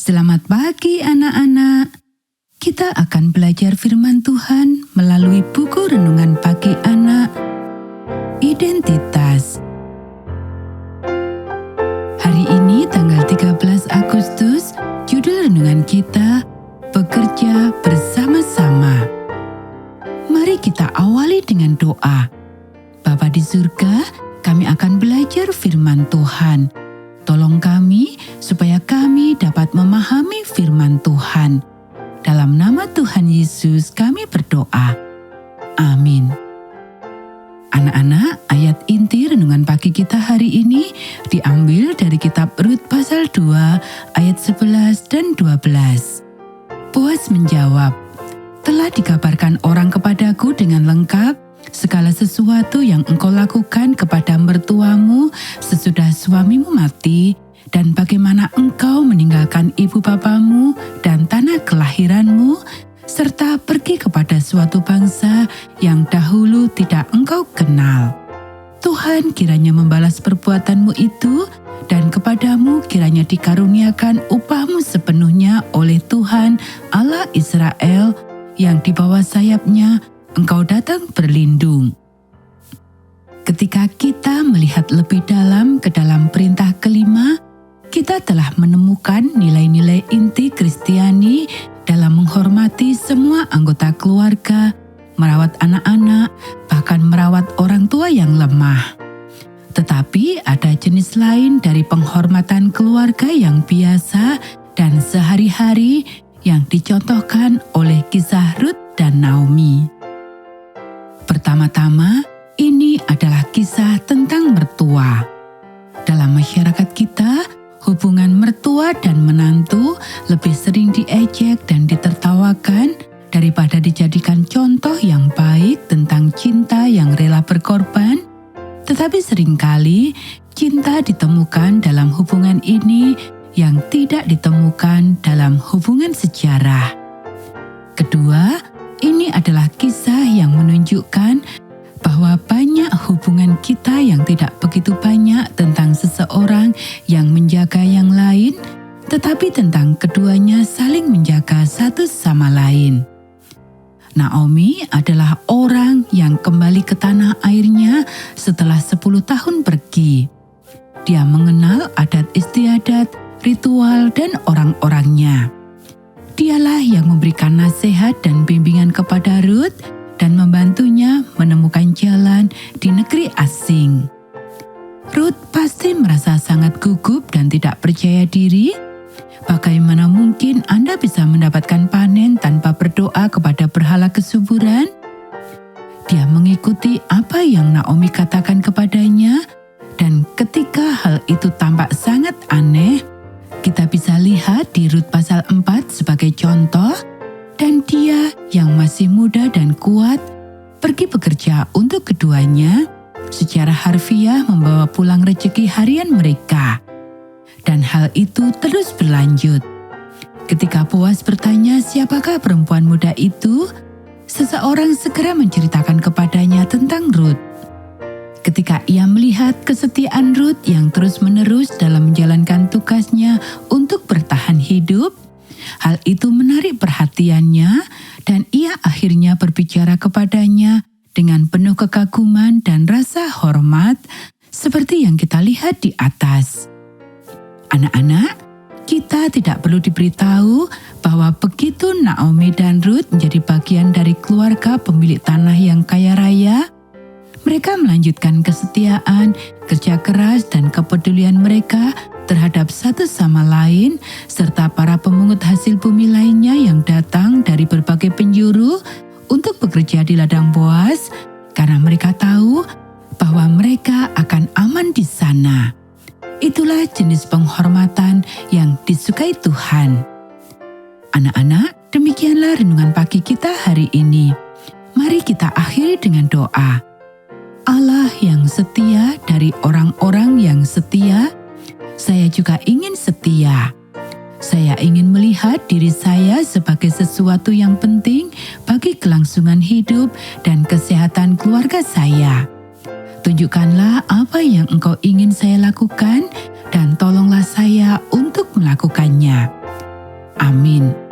Selamat pagi anak-anak. Kita akan belajar firman Tuhan melalui buku renungan pagi anak, Identitas. Hari ini tanggal 13 Agustus, judul renungan kita, Bekerja Bersama-sama. Mari kita awali dengan doa. Bapa di surga, kami akan belajar firman Tuhan. Tolong kami supaya kami dapat memahami firman Tuhan. Dalam nama Tuhan Yesus kami berdoa. Amin. Anak-anak, ayat inti renungan pagi kita hari ini diambil dari kitab Rut pasal 2 ayat 11 dan 12. Boas menjawab, "Telah dikabarkan orang kepadaku dengan lengkap segala sesuatu yang engkau lakukan kepada mertuamu sesudah suamimu mati, dan bagaimana engkau meninggalkan ibu bapamu dan tanah kelahiranmu, serta pergi kepada suatu bangsa yang dahulu tidak engkau kenal. Tuhan kiranya membalas perbuatanmu itu, dan kepadamu kiranya dikaruniakan upahmu sepenuhnya oleh Tuhan Allah Israel, yang di bawah sayapnya engkau datang berlindung." Ketika kita melihat lebih dalam ke dalam perintah kelima, kita telah menemukan nilai-nilai inti Kristiani dalam menghormati semua anggota keluarga, merawat anak-anak, bahkan merawat orang tua yang lemah. Tetapi ada jenis lain dari penghormatan keluarga yang biasa dan sehari-hari yang dicontohkan oleh kisah Rut dan Naomi. Pertama-tama, ini adalah kisah tentang mertua. Dalam masyarakat kita, hubungan mertua dan menantu lebih sering diejek dan ditertawakan daripada dijadikan contoh yang baik tentang cinta yang rela berkorban. Tetapi seringkali cinta ditemukan dalam hubungan ini yang tidak ditemukan dalam hubungan sejarah. Kedua, ini adalah kisah yang menunjukkan bahwa banyak hubungan kita yang tidak begitu banyak tentang seseorang yang menjaga yang lain, tetapi tentang keduanya saling menjaga satu sama lain. Naomi adalah orang yang kembali ke tanah airnya setelah 10 tahun pergi. Dia mengenal adat istiadat, ritual, dan orang-orangnya. Dialah yang memberikan nasihat dan bimbingan kepada Rut dan membantunya menemukan jalan di negeri asing. Rut pasti merasa sangat gugup dan tidak percaya diri. Bagaimana mungkin Anda bisa mendapatkan panen tanpa berdoa kepada berhala kesuburan? Dia mengikuti apa yang Naomi katakan kepadanya, dan ketika hal itu tampak sangat aneh, kita bisa lihat di Rut pasal 4 sebagai contoh, dan dia yang masih muda dan kuat pergi bekerja untuk keduanya, secara harfiah membawa pulang rezeki harian mereka. Dan hal itu terus berlanjut. Ketika Boas bertanya siapakah perempuan muda itu, seseorang segera menceritakan kepadanya tentang Rut. Ketika ia melihat kesetiaan Rut yang terus-menerus dalam menjalankan tugasnya untuk bertahan hidup, hal itu menarik perhatiannya dan ia akhirnya berbicara kepadanya dengan penuh kekaguman dan rasa hormat seperti yang kita lihat di atas. Anak-anak, kita tidak perlu diberitahu bahwa begitu Naomi dan Rut menjadi bagian dari keluarga pemilik tanah yang kaya raya, mereka melanjutkan kesetiaan, kerja keras, dan kepedulian mereka terhadap satu sama lain, serta para pemungut hasil bumi lainnya yang datang dari berbagai penjuru untuk bekerja di ladang Boas, karena mereka tahu bahwa mereka akan aman di sana. Itulah jenis penghormatan yang disukai Tuhan. Anak-anak, demikianlah renungan pagi kita hari ini. Mari kita akhiri dengan doa. Allah yang setia dari orang-orang yang setia, saya juga ingin setia. Saya ingin melihat diri saya sebagai sesuatu yang penting bagi kelangsungan hidup dan kesehatan keluarga saya. Tunjukkanlah apa yang Engkau ingin saya lakukan dan tolonglah saya untuk melakukannya. Amin.